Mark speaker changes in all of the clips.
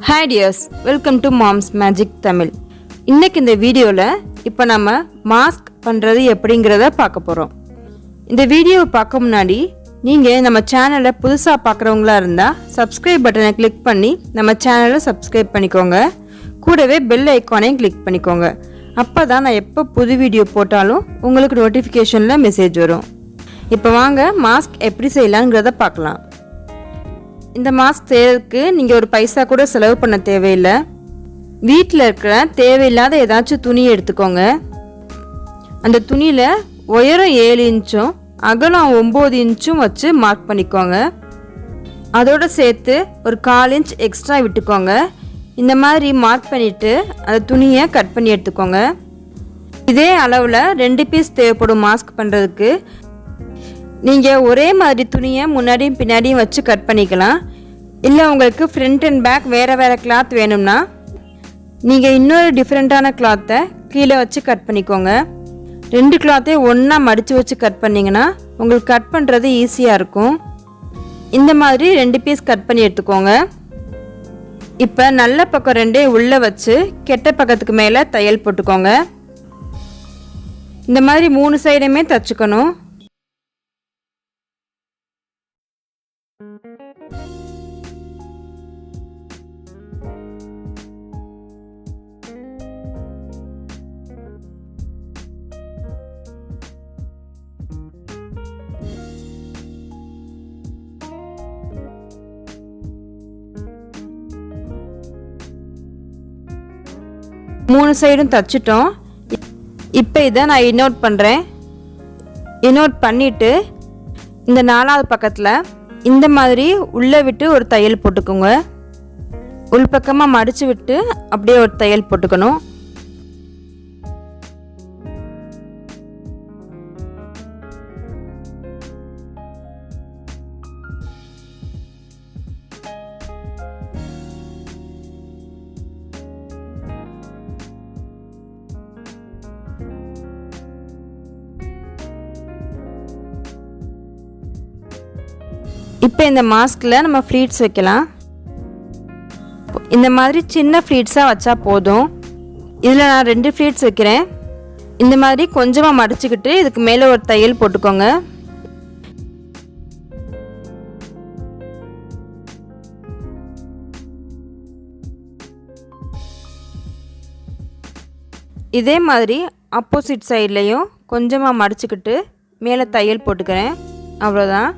Speaker 1: Hi dears, welcome to Mom's Magic Tamil. இன்னைக்கு இந்த வீடியோல இப்போ நம்ம மாஸ்க் பண்றது எப்படிங்கறத பார்க்க போறோம். இந்த வீடியோவை பார்க்க முன்னாடி நீங்க நம்ம சேனலை புதுசா பார்க்கறவங்களா இருந்தா subscribe பட்டனை click பண்ணி நம்ம சேனலை subscribe பண்ணிக்கோங்க. கூடவே bell ஐகானையும் click பண்ணிக்கோங்க. அப்பதான் நான் எப்ப புது வீடியோ போட்டாலும் உங்களுக்கு நோட்டிஃபிகேஷன்ல மெசேஜ் வரும். இப்போ வாங்க மாஸ்க் எப்படி செய்யலாம்ங்கறத பார்க்கலாம். இந்த மாஸ்க் செய்யறதுக்கு நீங்க ஒரு பைசா கூட செலவு பண்ண தேவையில்லை. வீட்டில் இருக்கிற தேவையில்லாத ஏதாச்சும் துணி எடுத்துக்கோங்க. அந்த துணியில உயரம் 7 இன்ச்சும் அகலம் 9 இன்ச்சும் வச்சு மார்க் பண்ணிக்கோங்க. அதோட சேர்த்து ஒரு 1/4 இன்ச் எக்ஸ்ட்ரா விட்டுக்கோங்க. இந்த மாதிரி மார்க் பண்ணிட்டு அந்த துணியை கட் பண்ணி எடுத்துக்கோங்க. இதே அளவில் 2 பீஸ் தேவைப்படும் மாஸ்க் பண்ணுறதுக்கு. நீங்கள் ஒரே மாதிரி துணியை முன்னாடியும் பின்னாடியும் வச்சு கட் பண்ணிக்கலாம். இல்லை உங்களுக்கு ஃப்ரண்ட் அண்ட் பேக் வேறு வேறு கிளாத் வேணும்னா நீங்கள் இன்னொரு டிஃப்ரெண்ட்டான கிளாத்தை கீழே வச்சு கட் பண்ணிக்கோங்க. 2 கிளாத்தையும் ஒன்றா மடித்து வச்சு கட் பண்ணிங்கன்னா உங்களுக்கு கட் பண்ணுறது ஈஸியாக இருக்கும். இந்த மாதிரி 2 பீஸ் கட் பண்ணி எடுத்துக்கோங்க. இப்போ நல்ல பக்கம் 2 உள்ளே வச்சு கெட்ட பக்கத்துக்கு மேலே தையல் போட்டுக்கோங்க. இந்த மாதிரி 3 சைடுமே தைச்சுக்கணும். மூணு சைடும் தச்சிட்டோம். இப்போ இதை நான் இனோட் பண்ணுறேன். இனோட் பண்ணிவிட்டு இந்த 4வது பக்கத்தில் இந்த மாதிரி உள்ளே விட்டு ஒரு தையல் போட்டுக்கோங்க. உள்பக்கமாக மடித்து விட்டு அப்படியே ஒரு தையல் போட்டுக்கணும். இப்போ இந்த மாஸ்கில் நம்ம ஃப்ளீட்ஸ் வைக்கலாம். இந்த மாதிரி சின்ன ஃப்ளீட்ஸாக வச்சா போதும். இதில் நான் 2 ஃப்ளீட்ஸ் வைக்கிறேன். இந்த மாதிரி கொஞ்சமாக மடிச்சுக்கிட்டு இதுக்கு மேலே ஒரு தையல் போட்டுக்கோங்க. இதே மாதிரி ஆப்போசிட் சைட்லேயும் கொஞ்சமாக மடிச்சுக்கிட்டு மேலே தையல் போட்டுக்கிறேன். அவ்வளோதான்.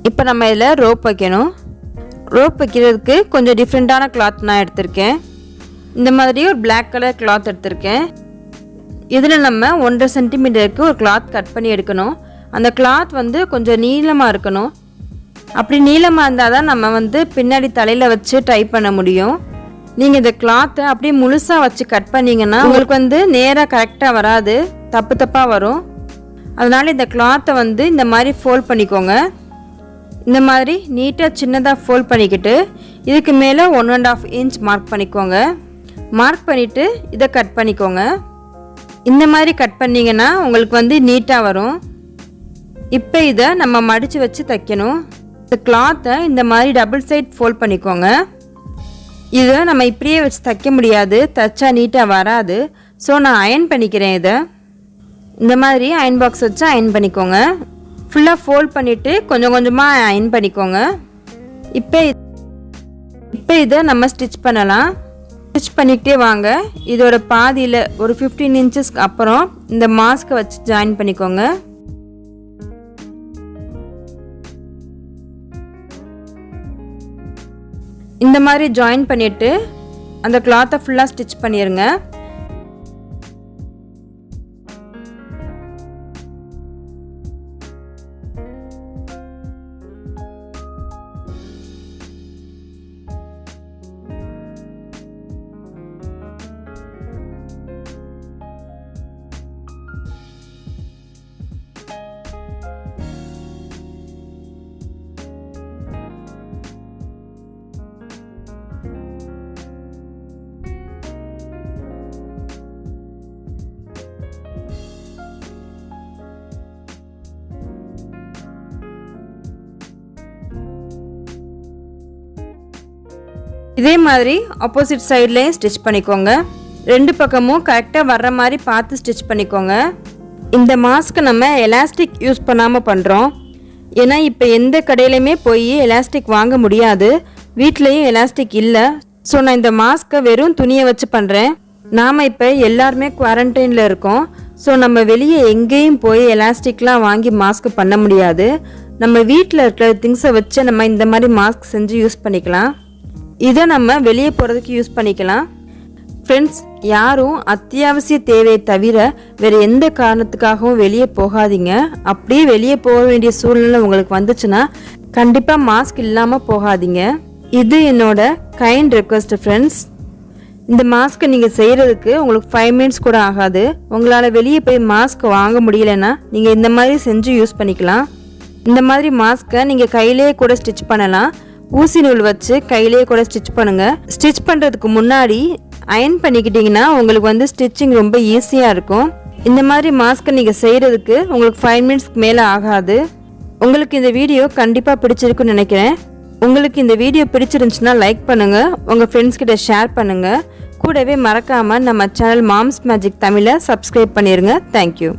Speaker 1: இப்போ நம்ம இதில் ரோப் வைக்கணும். ரோப் வைக்கிறதுக்கு கொஞ்சம் டிஃப்ரெண்ட்டான கிளாத் நான் எடுத்திருக்கேன். இந்த மாதிரி ஒரு பிளாக் கலர் கிளாத் எடுத்திருக்கேன். இதில் நம்ம 1.5 சென்டிமீட்டருக்கு ஒரு கிளாத் கட் பண்ணி எடுக்கணும். அந்த கிளாத் கொஞ்சம் நீளமாக இருக்கணும். அப்படி நீளமாக இருந்தால் தான் நம்ம பின்னாடி தலையில் வச்சு டை பண்ண முடியும். நீங்கள் இந்த கிளாத்தை அப்படியே முழுசாக வச்சு கட் பண்ணிங்கன்னா உங்களுக்கு நேராக கரெக்டாக வராது, தப்பு தப்பாக வரும். அதனால் இந்த கிளாத்தை இந்த மாதிரி ஃபோல்ட் பண்ணிக்கோங்க. இந்த மாதிரி நீட்டாக சின்னதாக ஃபோல்ட் பண்ணிக்கிட்டு இதுக்கு மேலே 1.5 இன்ச் மார்க் பண்ணிக்கோங்க. மார்க் பண்ணிவிட்டு இதை கட் பண்ணிக்கோங்க. இந்த மாதிரி கட் பண்ணிங்கன்னா உங்களுக்கு நீட்டாக வரும். இப்போ இதை நம்ம மடித்து வச்சு தைக்கணும். இந்த கிளாத்தை இந்த மாதிரி டபுள் சைட் ஃபோல்ட் பண்ணிக்கோங்க. இதை நம்ம இப்படியே வச்சு தைக்க முடியாது, தைச்சா நீட்டாக வராது. ஸோ நான் அயன் பண்ணிக்கிறேன். இதை இந்த மாதிரி அயன் பாக்ஸ் வச்சு அயன் பண்ணிக்கோங்க. ஃபுல்லாக ஃபோல்ட் பண்ணிவிட்டு கொஞ்சம் கொஞ்சமாக அயன் பண்ணிக்கோங்க. இப்போ இதை நம்ம ஸ்டிச் பண்ணலாம். ஸ்டிச் பண்ணிக்கிட்டே வாங்க. இதோட பாதியில் ஒரு 15 இன்ச்சஸ்க்கு அப்புறம் இந்த மாஸ்க்கை வச்சு ஜாயின் பண்ணிக்கோங்க. இந்த மாதிரி ஜாயின் பண்ணிவிட்டு அந்த கிளாத்தை ஃபுல்லாக ஸ்டிச் பண்ணிடுங்க. இதே மாதிரி ஆப்போசிட் சைட்லேயும் ஸ்டிச் பண்ணிக்கோங்க. ரெண்டு பக்கமும் கரெக்டாக வர்ற மாதிரி பார்த்து ஸ்டிச் பண்ணிக்கோங்க. இந்த மாஸ்க்கு நம்ம எலாஸ்டிக் யூஸ் பண்ணாமல் பண்ணுறோம். ஏன்னா இப்போ எந்த கடையிலையுமே போய் எலாஸ்டிக் வாங்க முடியாது, வீட்லேயும் எலாஸ்டிக் இல்லை. ஸோ நான் இந்த மாஸ்க்கை வெறும் துணியை வச்சு பண்ணுறேன். நாம் இப்போ எல்லாருமே குவாரண்டைனில் இருக்கோம். ஸோ நம்ம வெளியே எங்கேயும் போய் எலாஸ்டிக்லாம் வாங்கி மாஸ்க் பண்ண முடியாது. நம்ம வீட்டில் இருக்கிற திங்ஸை வச்சு நம்ம இந்த மாதிரி மாஸ்க் செஞ்சு யூஸ் பண்ணிக்கலாம். இதை நம்ம வெளியே போகிறதுக்கு யூஸ் பண்ணிக்கலாம். ஃப்ரெண்ட்ஸ், யாரும் அத்தியாவசிய தேவையை தவிர வேறு எந்த காரணத்துக்காகவும் வெளியே போகாதீங்க. அப்படியே வெளியே போக வேண்டிய சூழ்நிலை உங்களுக்கு வந்துச்சுன்னா கண்டிப்பாக மாஸ்க் இல்லாமல் போகாதீங்க. இது என்னோட கைண்ட் ரெக்வஸ்ட் ஃப்ரெண்ட்ஸ். இந்த மாஸ்க்கை நீங்கள் செய்கிறதுக்கு உங்களுக்கு 5 மினிட்ஸ் கூட ஆகாது. உங்களால் வெளியே போய் மாஸ்க் வாங்க முடியலன்னா நீங்கள் இந்த மாதிரி செஞ்சு யூஸ் பண்ணிக்கலாம். இந்த மாதிரி மாஸ்க்கை நீங்கள் கையிலேயே கூட ஸ்டிச் பண்ணலாம். ஊசி நூல் வச்சு கையிலேயே கூட ஸ்டிச் பண்ணுங்கள். ஸ்டிச் பண்ணுறதுக்கு முன்னாடி அயன் பண்ணிக்கிட்டிங்கன்னா உங்களுக்கு ஸ்டிச்சிங் ரொம்ப ஈஸியாக இருக்கும். இந்த மாதிரி மாஸ்க்கை நீங்கள் செய்கிறதுக்கு உங்களுக்கு 5 மினிட்ஸ்க்கு மேலே ஆகாது. உங்களுக்கு இந்த வீடியோ கண்டிப்பாக பிடிச்சிருக்குன்னு நினைக்கிறேன். உங்களுக்கு இந்த வீடியோ பிடிச்சிருந்துச்சுன்னா லைக் பண்ணுங்கள், உங்கள் ஃப்ரெண்ட்ஸ் கிட்ட ஷேர் பண்ணுங்கள். கூடவே மறக்காமல் நம்ம சேனல் மாம்ஸ் மேஜிக் தமிழை சப்ஸ்கிரைப் பண்ணிடுங்க. தேங்க்யூ.